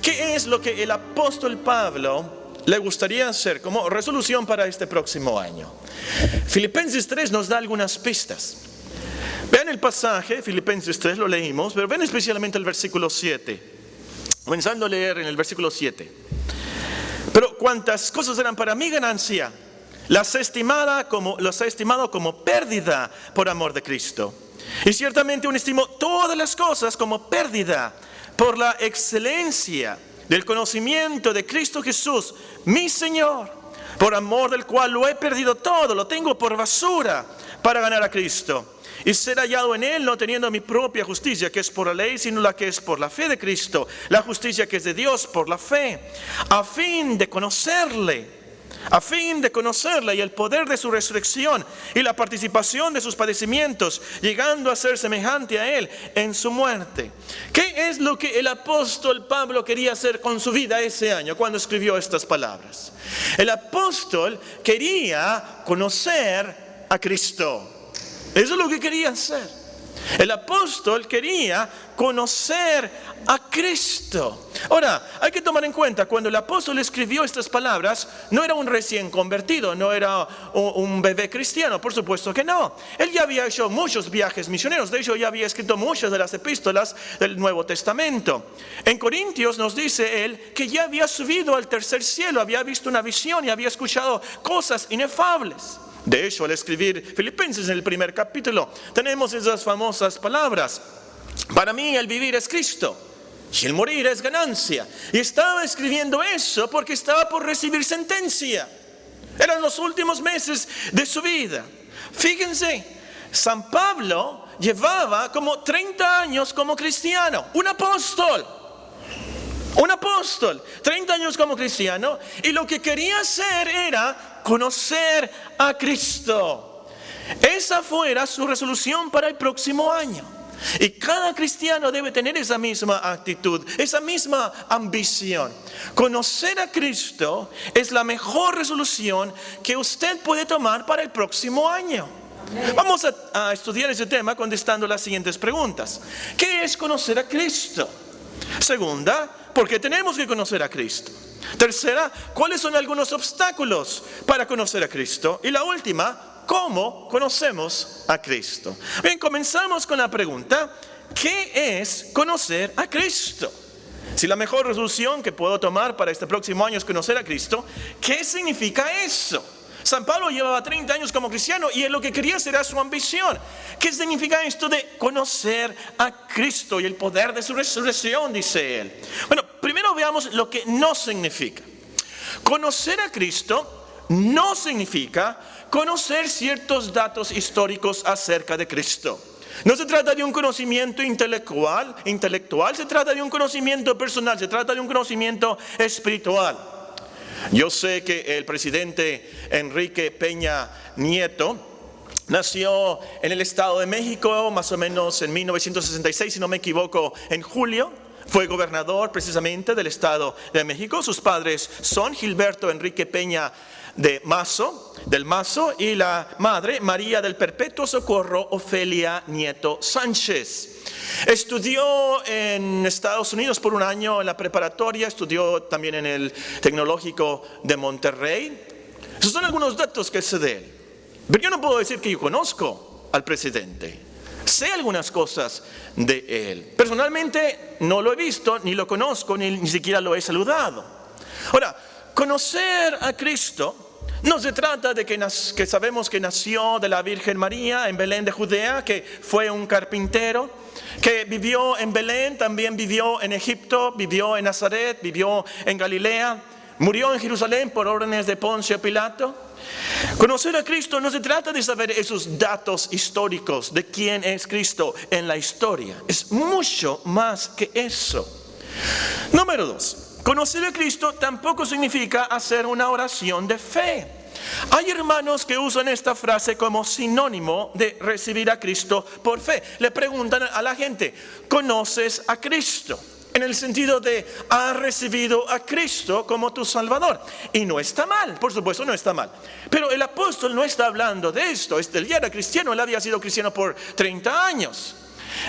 ¿Qué es lo que el apóstol Pablo le gustaría hacer como resolución para este próximo año? Filipenses 3 nos da algunas pistas. Vean el pasaje, Filipenses 3 lo leímos, pero ven especialmente el versículo 7. Comenzando a leer en el versículo 7. Pero cuantas cosas eran para mi ganancia, las he estimado como pérdida por amor de Cristo. Y ciertamente aún estimo todas las cosas como pérdida por la excelencia del conocimiento de Cristo Jesús, mi Señor, por amor del cual lo he perdido todo, lo tengo por basura para ganar a Cristo y ser hallado en Él, no teniendo mi propia justicia, que es por la ley, sino la que es por la fe de Cristo, la justicia que es de Dios por la fe, a fin de conocerle y el poder de su resurrección y la participación de sus padecimientos, llegando a ser semejante a Él en su muerte. ¿Qué es lo que el apóstol Pablo quería hacer con su vida ese año cuando escribió estas palabras? El apóstol quería conocer a Cristo. Eso es lo que quería hacer. El apóstol quería conocer a Cristo. Ahora, hay que tomar en cuenta, cuando el apóstol escribió estas palabras, no era un recién convertido, no era un bebé cristiano, por supuesto que no. Él ya había hecho muchos viajes misioneros, de hecho ya había escrito muchas de las epístolas del Nuevo Testamento. En Corintios nos dice él que ya había subido al tercer cielo, había visto una visión y había escuchado cosas inefables. De hecho, al escribir Filipenses en el primer capítulo, tenemos esas famosas palabras: para mí el vivir es Cristo y el morir es ganancia. Y estaba escribiendo eso porque estaba por recibir sentencia. Eran los últimos meses de su vida. Fíjense, San Pablo llevaba como 30 años como cristiano, un apóstol, 30 años como cristiano, y lo que quería hacer era conocer a Cristo. Esa fuera su resolución para el próximo año. Y cada cristiano debe tener esa misma actitud, esa misma ambición. Conocer a Cristo es la mejor resolución que usted puede tomar para el próximo año. Vamos a estudiar ese tema contestando las siguientes preguntas. ¿Qué es conocer a Cristo? Segunda, ¿por qué tenemos que conocer a Cristo? Tercera, ¿cuáles son algunos obstáculos para conocer a Cristo? Y la última, ¿cómo conocemos a Cristo? Bien, comenzamos con la pregunta: ¿qué es conocer a Cristo? Si la mejor resolución que puedo tomar para este próximo año es conocer a Cristo, ¿qué significa eso? San Pablo llevaba 30 años como cristiano y él lo que quería era su ambición. ¿Qué significa esto de conocer a Cristo y el poder de su resurrección? Dice él. Bueno, primero veamos lo que no significa. Conocer a Cristo no significa conocer ciertos datos históricos acerca de Cristo. No se trata de un conocimiento intelectual, se trata de un conocimiento personal, se trata de un conocimiento espiritual. Yo sé que el presidente Enrique Peña Nieto nació en el Estado de México más o menos en 1966, si no me equivoco, en julio. Fue gobernador precisamente del Estado de México. Sus padres son Gilberto Enrique Peña del Mazo y la madre María del Perpetuo Socorro Ofelia Nieto Sánchez. Estudió en Estados Unidos por un año en la preparatoria, estudió también en el Tecnológico de Monterrey. Esos son algunos datos que sé de él. Pero yo no puedo decir que yo conozco al presidente. Sé algunas cosas de él. Personalmente no lo he visto, ni lo conozco, ni siquiera lo he saludado. Ahora, conocer a Cristo no se trata de que sabemos que nació de la Virgen María en Belén de Judea, que fue un carpintero, que vivió en Belén, también vivió en Egipto, vivió en Nazaret, vivió en Galilea, murió en Jerusalén por órdenes de Poncio Pilato. Conocer a Cristo no se trata de saber esos datos históricos de quién es Cristo en la historia. Es mucho más que eso. Número 2. Conocer a Cristo tampoco significa hacer una oración de fe. Hay hermanos que usan esta frase como sinónimo de recibir a Cristo por fe. Le preguntan a la gente: ¿conoces a Cristo? En el sentido de, ¿has recibido a Cristo como tu Salvador? Y no está mal, por supuesto no está mal. Pero el apóstol no está hablando de esto. Él ya era cristiano, él había sido cristiano por 30 años.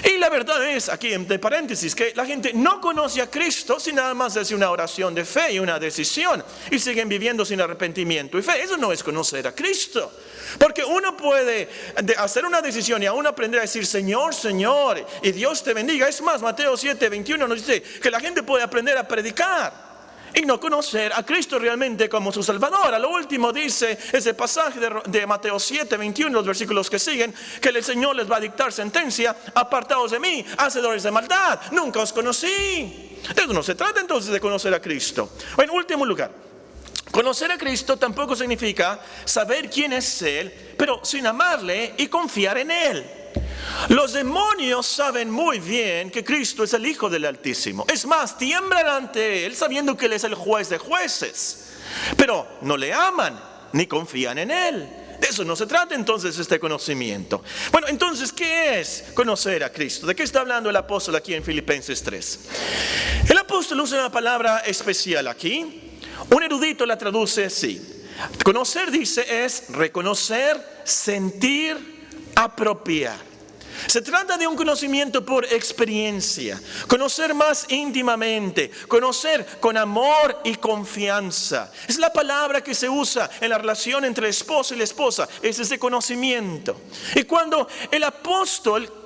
Y la verdad es, aquí entre paréntesis, que la gente no conoce a Cristo si nada más hace una oración de fe y una decisión y siguen viviendo sin arrepentimiento y fe. Eso no es conocer a Cristo. Porque uno puede hacer una decisión y aún aprender a decir Señor, Señor, y Dios te bendiga. Es más, Mateo 7:21 nos dice que la gente puede aprender a predicar y no conocer a Cristo realmente como su Salvador. A lo último dice ese pasaje de Mateo 7:21, los versículos que siguen, que el Señor les va a dictar sentencia: apartaos de mí, hacedores de maldad, nunca os conocí. De eso no se trata entonces de conocer a Cristo. En último lugar, conocer a Cristo tampoco significa saber quién es Él, pero sin amarle y confiar en Él. Los demonios saben muy bien que Cristo es el Hijo del Altísimo. Es más, tiemblan ante Él sabiendo que Él es el juez de jueces. Pero no le aman ni confían en Él. De eso no se trata entonces este conocimiento. Bueno, entonces, ¿qué es conocer a Cristo? ¿De qué está hablando el apóstol aquí en Filipenses 3? El apóstol usa una palabra especial aquí. Un erudito la traduce así. Conocer, dice, es reconocer, sentir, apropiar. Se trata de un conocimiento por experiencia, conocer más íntimamente, conocer con amor y confianza. Es la palabra que se usa en la relación entre el esposo y la esposa, es ese conocimiento. Y cuando el apóstol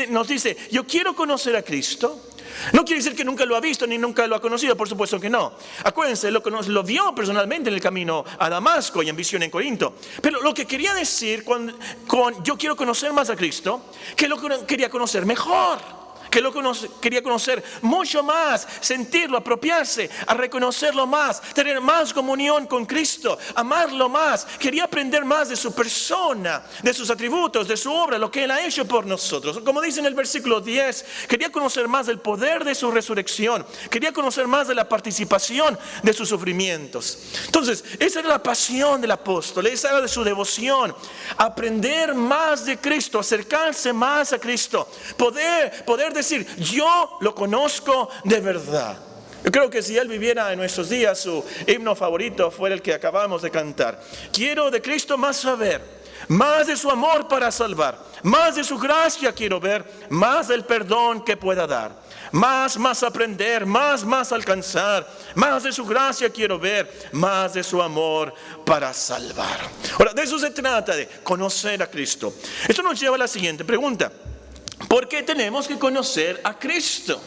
nos dice, yo quiero conocer a Cristo, no quiere decir que nunca lo ha visto ni nunca lo ha conocido, por supuesto que no. Acuérdense, lo vio personalmente en el camino a Damasco y en visión en Corinto. Pero lo que quería decir con yo quiero conocer más a Cristo, que lo quería conocer mejor. Que quería conocer mucho más, sentirlo, apropiarse, a reconocerlo más, tener más comunión con Cristo, amarlo más. Quería aprender más de su persona, de sus atributos, de su obra, lo que Él ha hecho por nosotros. Como dice en el versículo 10, quería conocer más del poder de su resurrección, quería conocer más de la participación de sus sufrimientos. Entonces, esa era la pasión del apóstol, esa era de su devoción, aprender más de Cristo, acercarse más a Cristo, poder decir, yo lo conozco de verdad. Yo creo que si él viviera en nuestros días, su himno favorito fuera el que acabamos de cantar. Quiero de Cristo más saber, más de su amor para salvar, más de su gracia quiero ver, más del perdón que pueda dar, más aprender, más alcanzar, más de su gracia quiero ver, más de su amor para salvar. Ahora, de eso se trata, de conocer a Cristo. Esto nos lleva a la siguiente pregunta: ¿por qué tenemos que conocer a Cristo?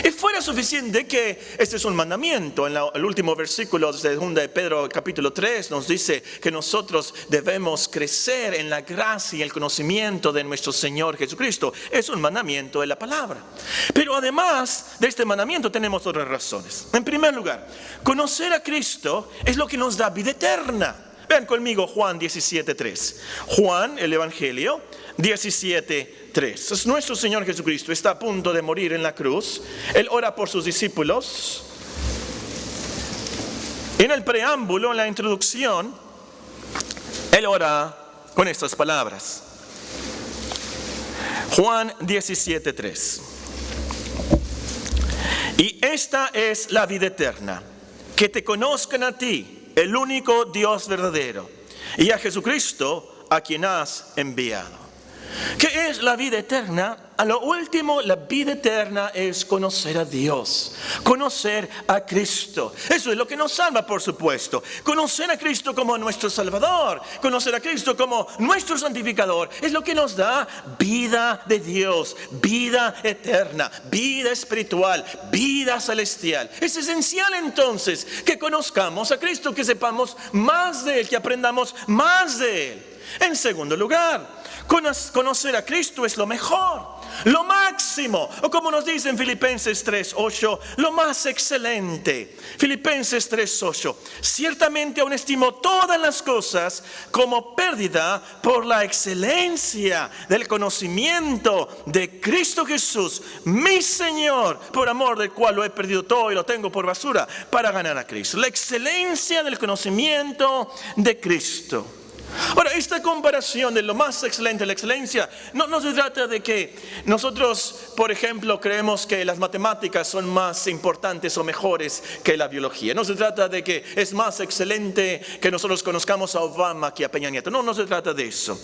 Y fuera suficiente que este es un mandamiento. En el último versículo de 2 de Pedro capítulo 3 nos dice que nosotros debemos crecer en la gracia y el conocimiento de nuestro Señor Jesucristo. Es un mandamiento de la palabra. Pero además de este mandamiento tenemos otras razones. En primer lugar, conocer a Cristo es lo que nos da vida eterna. Vean conmigo Juan 17:3. Juan, el Evangelio, 17:3. Nuestro Señor Jesucristo está a punto de morir en la cruz. Él ora por sus discípulos. En el preámbulo, en la introducción, Él ora con estas palabras. Juan 17:3. Y esta es la vida eterna, que te conozcan a ti, el único Dios verdadero, y a Jesucristo, a quien has enviado. ¿Qué es la vida eterna? A lo último, la vida eterna es conocer a Dios, conocer a Cristo. Eso es lo que nos salva, por supuesto. Conocer a Cristo como nuestro Salvador, conocer a Cristo como nuestro santificador, es lo que nos da vida de Dios, vida eterna, vida espiritual, vida celestial. Es esencial entonces que conozcamos a Cristo, que sepamos más de Él, que aprendamos más de Él. En segundo lugar, conocer a Cristo es lo mejor, lo máximo, o como nos dice en Filipenses 3:8, lo más excelente. Filipenses 3:8. Ciertamente aún estimo todas las cosas como pérdida por la excelencia del conocimiento de Cristo Jesús, mi Señor, por amor del cual lo he perdido todo y lo tengo por basura para ganar a Cristo. La excelencia del conocimiento de Cristo. Ahora, esta comparación de lo más excelente a la excelencia, no se trata de que nosotros, por ejemplo, creemos que las matemáticas son más importantes o mejores que la biología. No se trata de que es más excelente que nosotros conozcamos a Obama que a Peña Nieto. No se trata de eso.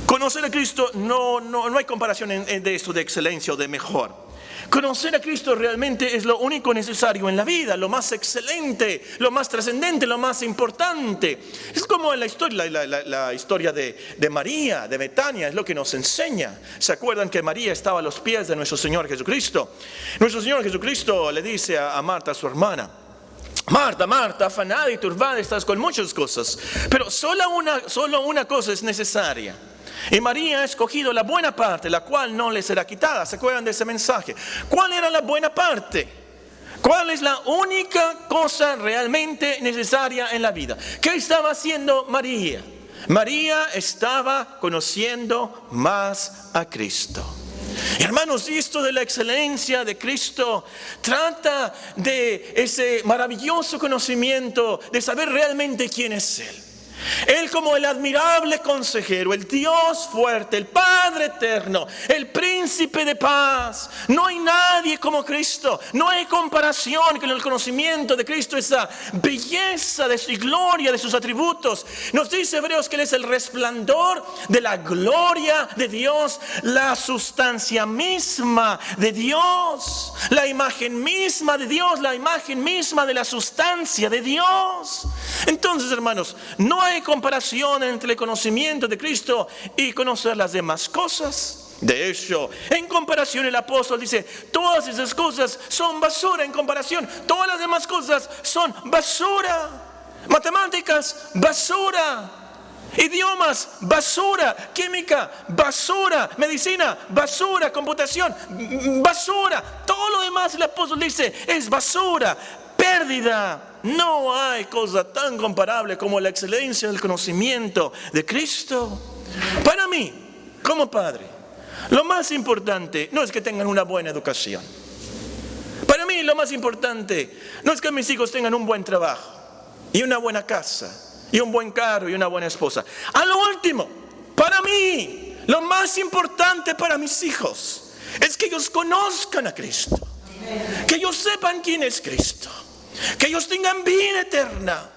Conocer a Cristo, no hay comparación de esto de excelencia o de mejor. Conocer a Cristo realmente es lo único necesario en la vida, lo más excelente, lo más trascendente, lo más importante. Es como en la historia de María, de Betania, es lo que nos enseña. ¿Se acuerdan que María estaba a los pies de nuestro Señor Jesucristo? Nuestro Señor Jesucristo le dice a Marta, su hermana: Marta, Marta, afanada y turbada estás con muchas cosas, pero solo una cosa es necesaria. Y María ha escogido la buena parte, la cual no le será quitada. ¿Se acuerdan de ese mensaje? ¿Cuál era la buena parte? ¿Cuál es la única cosa realmente necesaria en la vida? ¿Qué estaba haciendo María? María estaba conociendo más a Cristo. Hermanos, esto de la excelencia de Cristo trata de ese maravilloso conocimiento, de saber realmente quién es Él. Él como el admirable consejero, el Dios fuerte, el Padre eterno, el príncipe de paz. No hay nadie como Cristo. No hay comparación con el conocimiento de Cristo, esa belleza de su gloria, de sus atributos. Nos dice Hebreos que Él es el resplandor de la gloria de Dios, la sustancia misma de Dios, la imagen misma de Dios, la imagen misma de la sustancia de Dios. Entonces, hermanos, no hay comparación entre el conocimiento de Cristo y conocer las demás cosas. De hecho, en comparación el apóstol dice, todas esas cosas son basura en comparación. Todas las demás cosas son basura. Matemáticas, basura. Idiomas, basura. Química, basura. Medicina, basura. Computación, basura. Todo lo demás el apóstol dice es basura, pérdida. No hay cosa tan comparable como la excelencia del conocimiento de Cristo. Para mí, como padre, lo más importante no es que tengan una buena educación. Para mí lo más importante no es que mis hijos tengan un buen trabajo y una buena casa y un buen carro y una buena esposa. A lo último, para mí, lo más importante para mis hijos es que ellos conozcan a Cristo, que ellos sepan quién es Cristo, que ellos tengan vida eterna,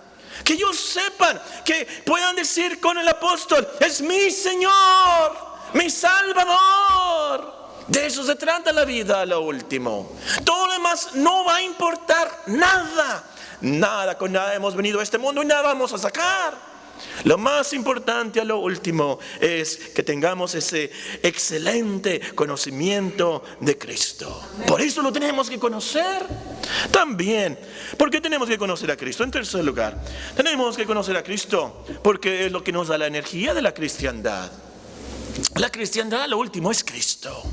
que ellos sepan, que puedan decir con el apóstol, es mi Señor, mi Salvador. De eso se trata la vida a lo último. Todo lo demás no va a importar nada. Nada, con nada hemos venido a este mundo y nada vamos a sacar. Lo más importante a lo último es que tengamos ese excelente conocimiento de Cristo. Por eso lo tenemos que conocer. También, ¿por qué tenemos que conocer a Cristo? En tercer lugar, tenemos que conocer a Cristo porque es lo que nos da la energía de la cristiandad. La cristiandad a lo último es Cristo.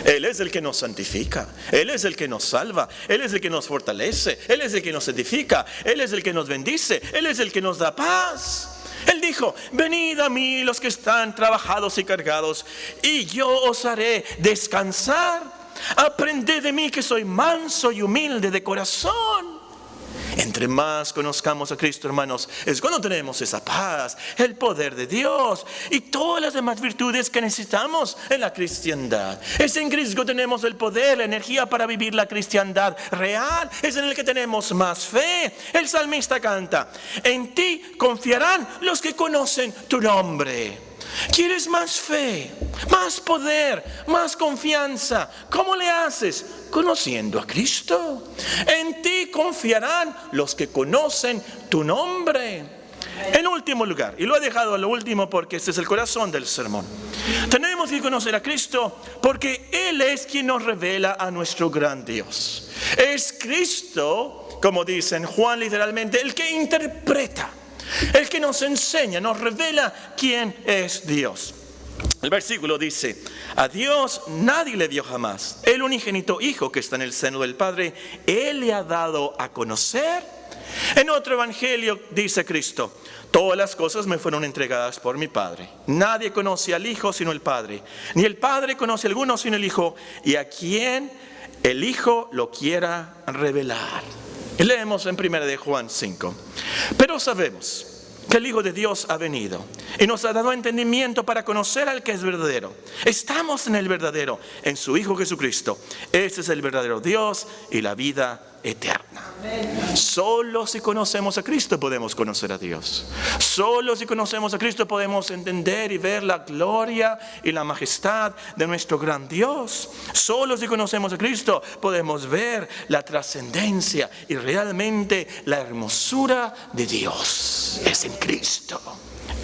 Él es el que nos santifica, Él es el que nos salva, Él es el que nos fortalece, Él es el que nos edifica, Él es el que nos bendice, Él es el que nos da paz. Él dijo, venid a mí los que están trabajados y cargados, y yo os haré descansar. Aprended de mí que soy manso y humilde de corazón. Entre más conozcamos a Cristo, hermanos, es cuando tenemos esa paz, el poder de Dios y todas las demás virtudes que necesitamos en la cristiandad. Es en Cristo que tenemos el poder, la energía para vivir la cristiandad real. Es en el que tenemos más fe. El salmista canta, en ti confiarán los que conocen tu nombre. ¿Quieres más fe, más poder, más confianza? ¿Cómo le haces? Conociendo a Cristo. En ti confiarán los que conocen tu nombre. En último lugar, y lo he dejado a lo último porque este es el corazón del sermón, tenemos que conocer a Cristo porque Él es quien nos revela a nuestro gran Dios. Es Cristo, como dice en Juan literalmente, el que interpreta, el que nos enseña, nos revela quién es Dios. El versículo dice, a Dios nadie le dio jamás. El unigénito Hijo que está en el seno del Padre, Él le ha dado a conocer. En otro evangelio dice Cristo, todas las cosas me fueron entregadas por mi Padre. Nadie conoce al Hijo sino el Padre, ni el Padre conoce a alguno sino el Hijo, y a quien el Hijo lo quiera revelar. Y leemos en 1 de Juan 5. Pero sabemos que el Hijo de Dios ha venido y nos ha dado entendimiento para conocer al que es verdadero. Estamos en el verdadero, en su Hijo Jesucristo. Ese es el verdadero Dios y la vida eterna. Solo si conocemos a Cristo podemos conocer a Dios. Solo si conocemos a Cristo podemos entender y ver la gloria y la majestad de nuestro gran Dios. Solo si conocemos a Cristo podemos ver la trascendencia y realmente la hermosura de Dios. Es en Cristo.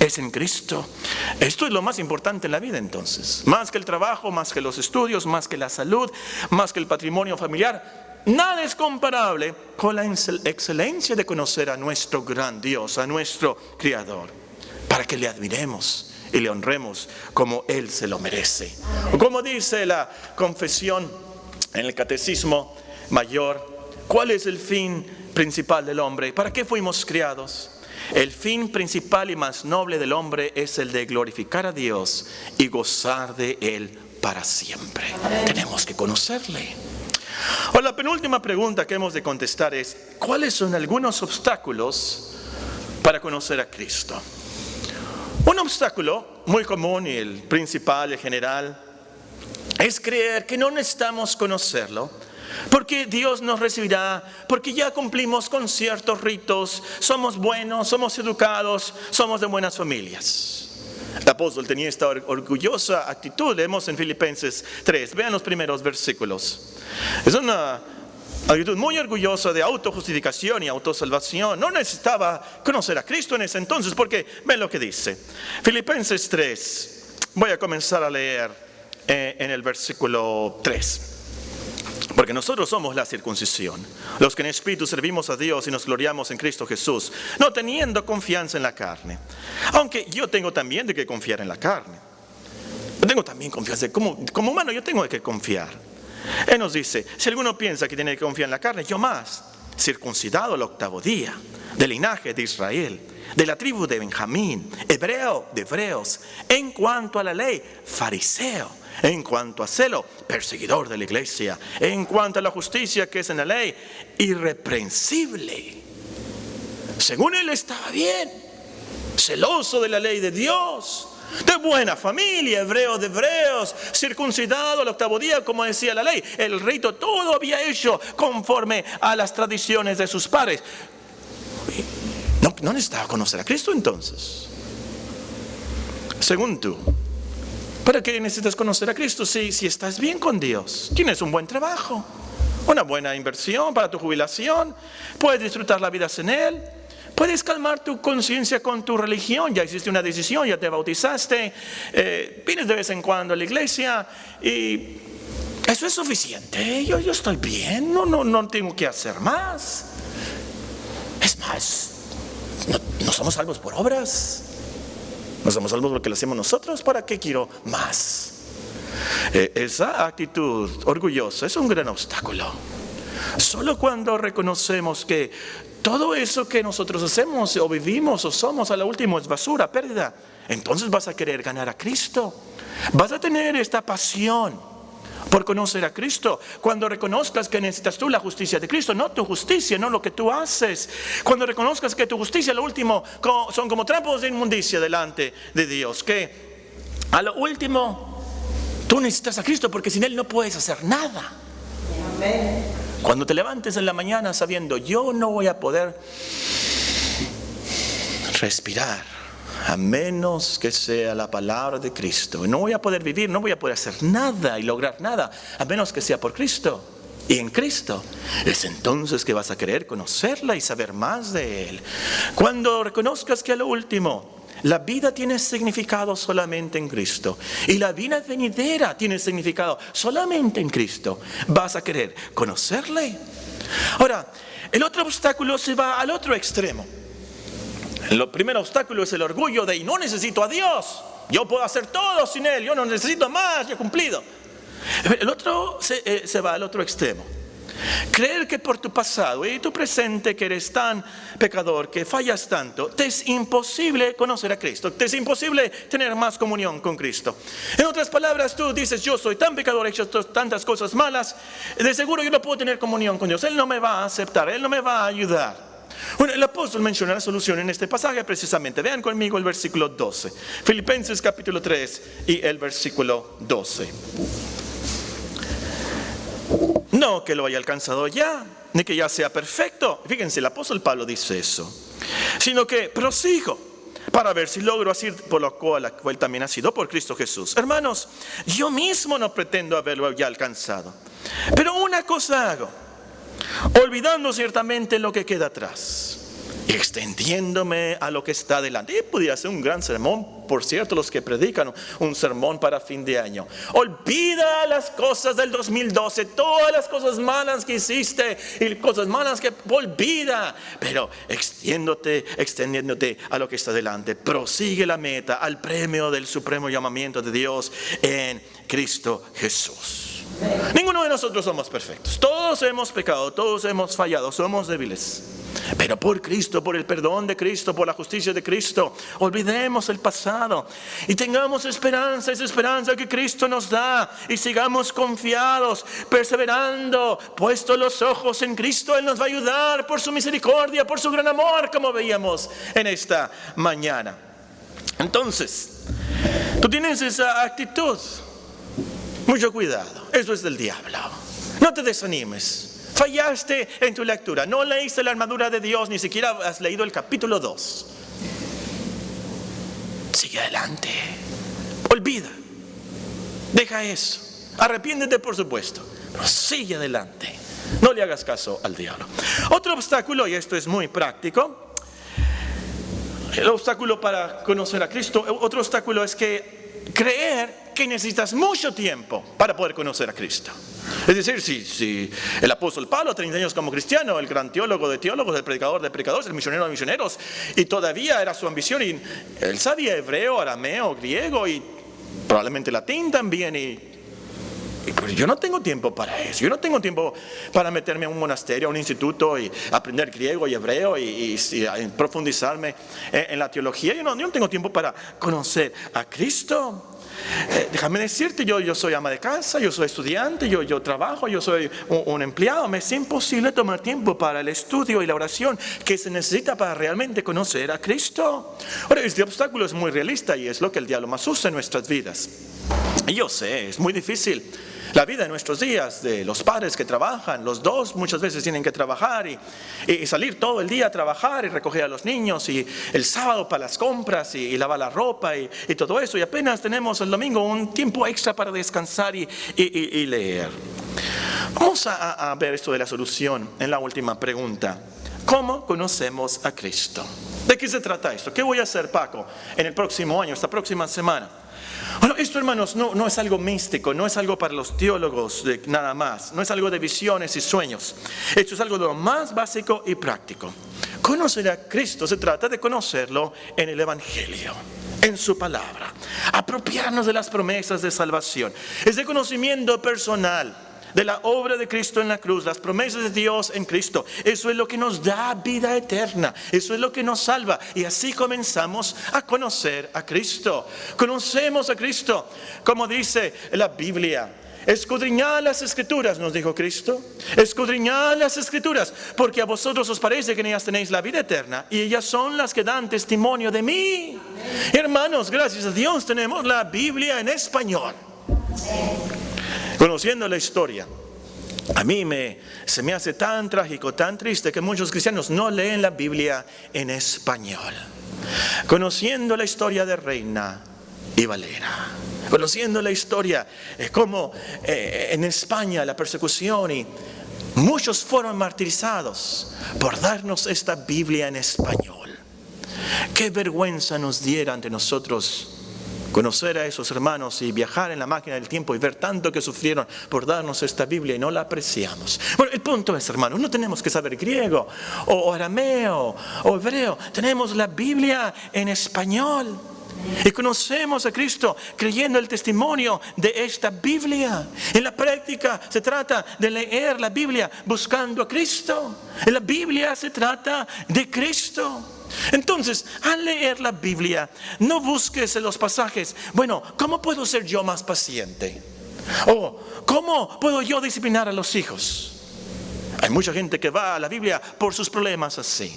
Es en Cristo. Esto es lo más importante en la vida entonces. Más que el trabajo, más que los estudios, más que la salud, más que el patrimonio familiar. Nada es comparable con la excelencia de conocer a nuestro gran Dios, a nuestro Creador, para que le admiremos y le honremos como Él se lo merece. Como dice la confesión en el Catecismo Mayor, ¿cuál es el fin principal del hombre? ¿Para qué fuimos criados? El fin principal y más noble del hombre es el de glorificar a Dios y gozar de Él para siempre. Tenemos que conocerle. O la penúltima pregunta que hemos de contestar es: ¿cuáles son algunos obstáculos para conocer a Cristo? Un obstáculo muy común y el principal, el general, es creer que no necesitamos conocerlo, porque Dios nos recibirá, porque ya cumplimos con ciertos ritos, somos buenos, somos educados, somos de buenas familias. El apóstol tenía esta orgullosa actitud. Leemos en Filipenses 3, vean los primeros versículos. Es una actitud muy orgullosa de autojustificación y autosalvación. No necesitaba conocer a Cristo en ese entonces, porque ven lo que dice. Filipenses 3, voy a comenzar a leer en el versículo 3. Porque nosotros somos la circuncisión, los que en espíritu servimos a Dios y nos gloriamos en Cristo Jesús, no teniendo confianza en la carne. Aunque yo tengo también de que confiar en la carne. Yo tengo también confianza, como humano yo tengo de que confiar. Él nos dice: si alguno piensa que tiene que confiar en la carne, yo más, circuncidado al 8º día, del linaje de Israel, de la tribu de Benjamín, hebreo de hebreos, en cuanto a la ley, fariseo, en cuanto a celo, perseguidor de la iglesia, en cuanto a la justicia que es en la ley, irreprensible. Según él estaba bien, celoso de la ley de Dios, de buena familia, hebreo de hebreos, circuncidado al 8º día, como decía la ley. El rito todo había hecho conforme a las tradiciones de sus padres. No necesitaba conocer a Cristo entonces. Según tú, ¿para qué necesitas conocer a Cristo si estás bien con Dios? Tienes un buen trabajo, una buena inversión para tu jubilación, puedes disfrutar la vida sin Él, puedes calmar tu conciencia con tu religión, ya hiciste una decisión, ya te bautizaste, vienes de vez en cuando a la iglesia y eso es suficiente. Yo estoy bien, no tengo que hacer más. Es más, no somos salvos por obras. No somos salvos porque lo hacemos nosotros. ¿Para qué quiero más? Esa actitud orgullosa es un gran obstáculo. Solo cuando reconocemos que todo eso que nosotros hacemos o vivimos o somos a lo último es basura, pérdida, entonces vas a querer ganar a Cristo. Vas a tener esta pasión por conocer a Cristo. Cuando reconozcas que necesitas tú la justicia de Cristo, no tu justicia, no lo que tú haces. Cuando reconozcas que tu justicia, lo último, son como trapos de inmundicia delante de Dios. Que a lo último, tú necesitas a Cristo porque sin Él no puedes hacer nada. Amén. Cuando te levantes en la mañana sabiendo, yo no voy a poder respirar a menos que sea la palabra de Cristo. No voy a poder vivir, no voy a poder hacer nada y lograr nada a menos que sea por Cristo y en Cristo. Es entonces que vas a querer conocerla y saber más de Él. Cuando reconozcas que a lo último la vida tiene significado solamente en Cristo y la vida venidera tiene significado solamente en Cristo, vas a querer conocerle. Ahora, el otro obstáculo se va al otro extremo. El primer obstáculo es el orgullo de: y no necesito a Dios, yo puedo hacer todo sin Él, yo no necesito más, yo he cumplido. El otro se va al otro extremo. Creer que por tu pasado y tu presente, que eres tan pecador, que fallas tanto, te es imposible conocer a Cristo, te es imposible tener más comunión con Cristo. En otras palabras, tú dices: yo soy tan pecador, he hecho tantas cosas malas, de seguro yo no puedo tener comunión con Dios, Él no me va a aceptar, Él no me va a ayudar. Bueno, el apóstol menciona la solución en este pasaje precisamente. Vean conmigo el versículo 12. Filipenses capítulo 3 y el versículo 12. No que lo haya alcanzado ya, ni que ya sea perfecto. Fíjense, el apóstol Pablo dice eso. Sino que prosigo para ver si logro asir por lo cual también ha sido por Cristo Jesús. Hermanos, yo mismo no pretendo haberlo ya alcanzado. Pero una cosa hago, olvidando ciertamente lo que queda atrás y extendiéndome a lo que está delante. Y pudiera ser un gran sermón, por cierto, los que predican un sermón para fin de año. Olvida las cosas del 2012, todas las cosas malas que hiciste y cosas malas que olvida, pero extendiéndote a lo que está delante. Prosigue la meta, al premio del supremo llamamiento de Dios en Cristo Jesús. Ninguno de nosotros somos perfectos. Todos hemos pecado, todos hemos fallado, somos débiles. Pero por Cristo, por el perdón de Cristo, por la justicia de Cristo, olvidemos el pasado y tengamos esperanza, esa esperanza que Cristo nos da, y sigamos confiados, perseverando, puestos los ojos en Cristo. Él nos va a ayudar por su misericordia, por su gran amor, como veíamos en esta mañana. Entonces, tú tienes esa actitud. Mucho cuidado, eso es del diablo. No te desanimes. Fallaste en tu lectura, no leíste la armadura de Dios, ni siquiera has leído el capítulo 2. Sigue adelante. Olvida. Deja eso. Arrepiéntete, por supuesto, pero sigue adelante. No le hagas caso al diablo. Otro obstáculo, y esto es muy práctico, el obstáculo para conocer a Cristo, otro obstáculo es que creer que necesitas mucho tiempo para poder conocer a Cristo. Es decir, si el apóstol Pablo, 30 años como cristiano, el gran teólogo de teólogos, el predicador de predicadores, el misionero de misioneros, y todavía era su ambición, y él sabía hebreo, arameo, griego y probablemente latín también, pero yo no tengo tiempo para eso. Yo no tengo tiempo para meterme a un monasterio, a un instituto y aprender griego y hebreo y profundizarme en la teología. Yo no tengo tiempo para conocer a Cristo. Déjame decirte, yo soy ama de casa, yo soy estudiante, yo trabajo, yo soy un empleado. Me es imposible tomar tiempo para el estudio y la oración que se necesita para realmente conocer a Cristo. Ahora, este obstáculo es muy realista y es lo que el diablo más usa en nuestras vidas. Y yo sé, es muy difícil. La vida en nuestros días, de los padres que trabajan, los dos muchas veces tienen que trabajar y salir todo el día a trabajar y recoger a los niños, y el sábado para las compras y lavar la ropa y todo eso, y apenas tenemos el domingo un tiempo extra para descansar y leer. Vamos a ver esto de la solución en la última pregunta. ¿Cómo conocemos a Cristo? ¿De qué se trata esto? ¿Qué voy a hacer, Paco, en el próximo año, esta próxima semana? Bueno, esto, hermanos, no es algo místico, no es algo para los teólogos nada más, no es algo de visiones y sueños. Esto es algo de lo más básico y práctico. Conocer a Cristo se trata de conocerlo en el Evangelio, en su palabra, apropiarnos de las promesas de salvación. Es de conocimiento personal de la obra de Cristo en la cruz, las promesas de Dios en Cristo. Eso es lo que nos da vida eterna, eso es lo que nos salva, y así comenzamos a conocer a Cristo. Conocemos a Cristo, como dice la Biblia. Escudriñad las Escrituras, nos dijo Cristo. Escudriñad las Escrituras, porque a vosotros os parece que en ellas tenéis la vida eterna, y ellas son las que dan testimonio de mí. Hermanos, gracias a Dios tenemos la Biblia en español. Conociendo la historia, a mí se me hace tan trágico, tan triste que muchos cristianos no leen la Biblia en español. Conociendo la historia de Reina y Valera, conociendo la historia como en España la persecución, y muchos fueron martirizados por darnos esta Biblia en español. Qué vergüenza nos diera ante nosotros conocer a esos hermanos y viajar en la máquina del tiempo y ver tanto que sufrieron por darnos esta Biblia y no la apreciamos. Bueno, el punto es, hermanos, no tenemos que saber griego o arameo o hebreo. Tenemos la Biblia en español y conocemos a Cristo creyendo el testimonio de esta Biblia. En la práctica se trata de leer la Biblia buscando a Cristo. En la Biblia se trata de Cristo. Entonces, al leer la Biblia, no busques en los pasajes, bueno, ¿cómo puedo ser yo más paciente? O, ¿cómo puedo yo disciplinar a los hijos? Hay mucha gente que va a la Biblia por sus problemas así.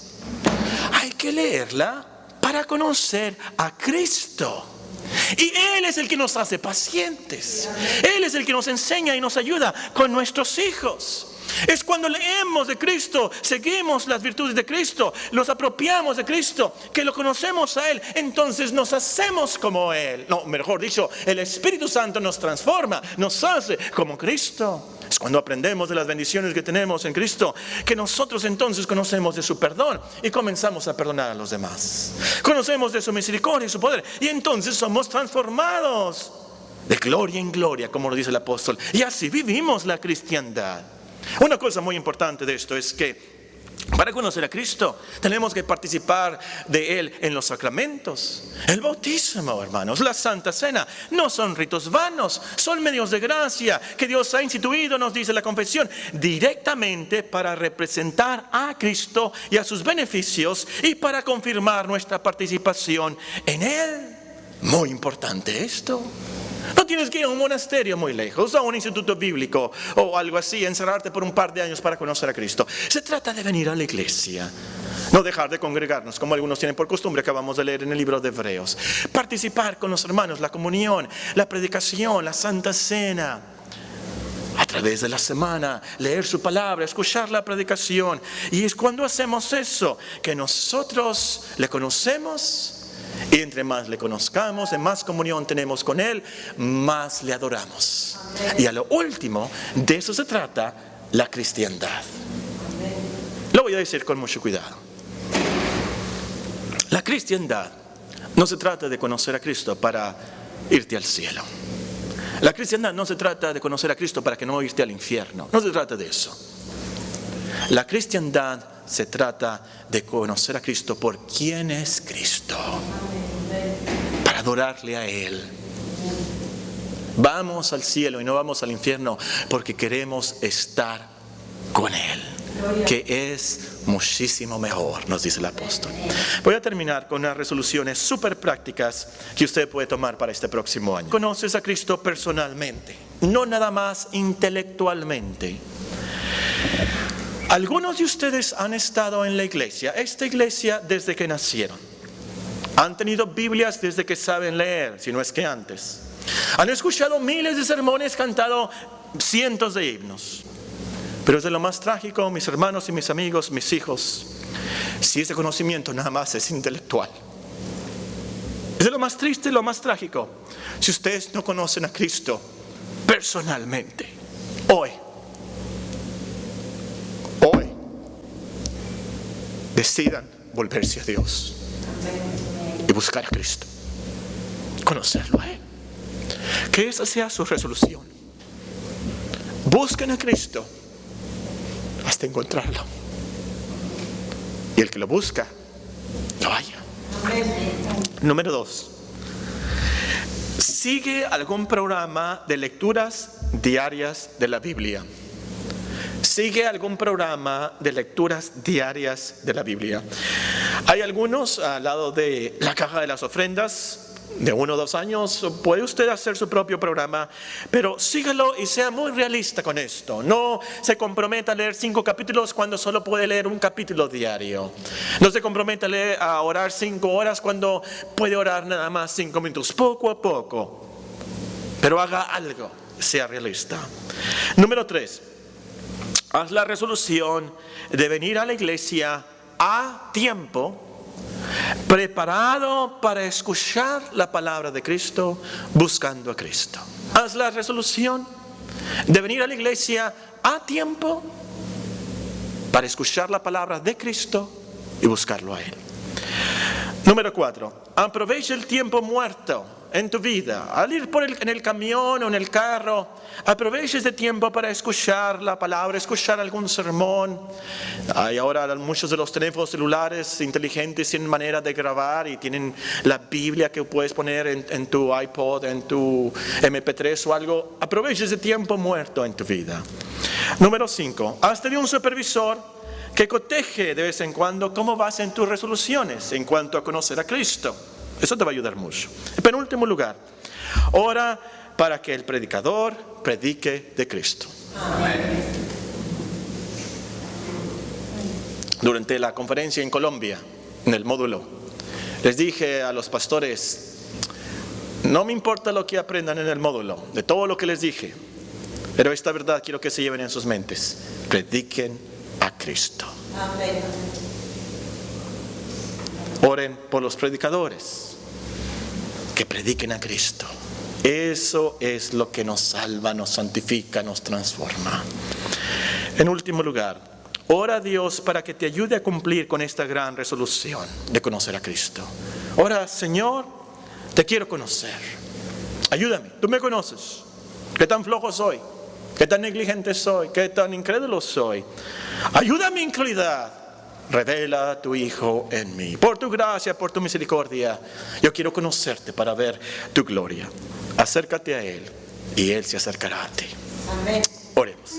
Hay que leerla para conocer a Cristo. Y Él es el que nos hace pacientes. Él es el que nos enseña y nos ayuda con nuestros hijos. Es cuando leemos de Cristo, seguimos las virtudes de Cristo, los apropiamos de Cristo, que lo conocemos a Él, entonces nos hacemos como Él. No, mejor dicho, el Espíritu Santo nos transforma, nos hace como Cristo. Es cuando aprendemos de las bendiciones que tenemos en Cristo, que nosotros entonces conocemos de su perdón y comenzamos a perdonar a los demás. Conocemos de su misericordia y su poder, y entonces somos transformados de gloria en gloria, como lo dice el apóstol. Y así vivimos la cristiandad. Una cosa muy importante de esto es que para conocer a Cristo tenemos que participar de Él en los sacramentos. El bautismo, hermanos, la Santa Cena, no son ritos vanos, son medios de gracia que Dios ha instituido, nos dice la confesión, directamente para representar a Cristo y a sus beneficios y para confirmar nuestra participación en Él. Muy importante esto. No tienes que ir a un monasterio muy lejos, a un instituto bíblico o algo así, encerrarte por un par de años para conocer a Cristo. Se trata de venir a la iglesia, no dejar de congregarnos como algunos tienen por costumbre, acabamos de leer en el libro de Hebreos. Participar con los hermanos, la comunión, la predicación, la Santa Cena. A través de la semana, leer su palabra, escuchar la predicación. Y es cuando hacemos eso que nosotros le conocemos. Y entre más le conozcamos, en más comunión tenemos con Él, más le adoramos. Y a lo último, de eso se trata la cristiandad. Lo voy a decir con mucho cuidado. La cristiandad no se trata de conocer a Cristo para irte al cielo. La cristiandad no se trata de conocer a Cristo para que no irte al infierno. No se trata de eso. La cristiandad se trata de conocer a Cristo por quién es Cristo, para adorarle a Él. Vamos al cielo y no vamos al infierno porque queremos estar con Él, que es muchísimo mejor, nos dice el apóstol. Voy a terminar con unas resoluciones súper prácticas que usted puede tomar para este próximo año. Conoces a Cristo personalmente, no nada más intelectualmente. Algunos de ustedes han estado en la iglesia, esta iglesia desde que nacieron. Han tenido Biblias desde que saben leer, si no es que antes. Han escuchado miles de sermones, cantado cientos de himnos. Pero es de lo más trágico, mis hermanos y mis amigos, mis hijos, si ese conocimiento nada más es intelectual. Es de lo más triste y lo más trágico, si ustedes no conocen a Cristo personalmente. Hoy, decidan volverse a Dios y buscar a Cristo, conocerlo a Él. Que esa sea su resolución. Busquen a Cristo hasta encontrarlo. Y el que lo busca, lo halla. Número 2. Sigue algún programa de lecturas diarias de la Biblia. Sigue algún programa de lecturas diarias de la Biblia. Hay algunos al lado de la caja de las ofrendas, de 1 o 2 años, puede usted hacer su propio programa, pero sígalo y sea muy realista con esto. No se comprometa a leer 5 capítulos cuando solo puede leer un capítulo diario. No se comprometa a orar 5 horas cuando puede orar nada más 5 minutos. Poco a poco, pero haga algo, sea realista. Número 3. Haz la resolución de venir a la iglesia a tiempo, preparado para escuchar la palabra de Cristo, buscando a Cristo. Haz la resolución de venir a la iglesia a tiempo, para escuchar la palabra de Cristo y buscarlo a Él. Número 4. Aprovecha el tiempo muerto en tu vida. Al ir en el camión o en el carro, aprovecha ese tiempo para escuchar la palabra, escuchar algún sermón. Hay ahora muchos de los teléfonos celulares inteligentes tienen manera de grabar y tienen la Biblia que puedes poner en tu iPod, en tu MP3 o algo. Aprovecha ese tiempo muerto en tu vida. Número 5. Hazte de un supervisor que coteje de vez en cuando cómo vas en tus resoluciones en cuanto a conocer a Cristo. Eso te va a ayudar mucho. En penúltimo lugar, ora para que el predicador predique de Cristo. Amén. durante la conferencia en Colombia, en el módulo. Les dije a los pastores, no me importa lo que aprendan en el módulo, de todo lo que les dije, pero esta verdad quiero que se lleven en sus mentes. Prediquen a Cristo. Amén. Oren por los predicadores, que prediquen a Cristo. Eso es lo que nos salva, nos santifica, nos transforma. En último lugar, ora a Dios para que te ayude a cumplir con esta gran resolución de conocer a Cristo. Ora, Señor, te quiero conocer. Ayúdame, tú me conoces. ¿Qué tan flojo soy? ¿Qué tan negligente soy? ¿Qué tan incrédulo soy? Ayuda a mi incredulidad. Revela a tu Hijo en mí. Por tu gracia, por tu misericordia, yo quiero conocerte para ver tu gloria. Acércate a Él y Él se acercará a ti. Amén. Oremos.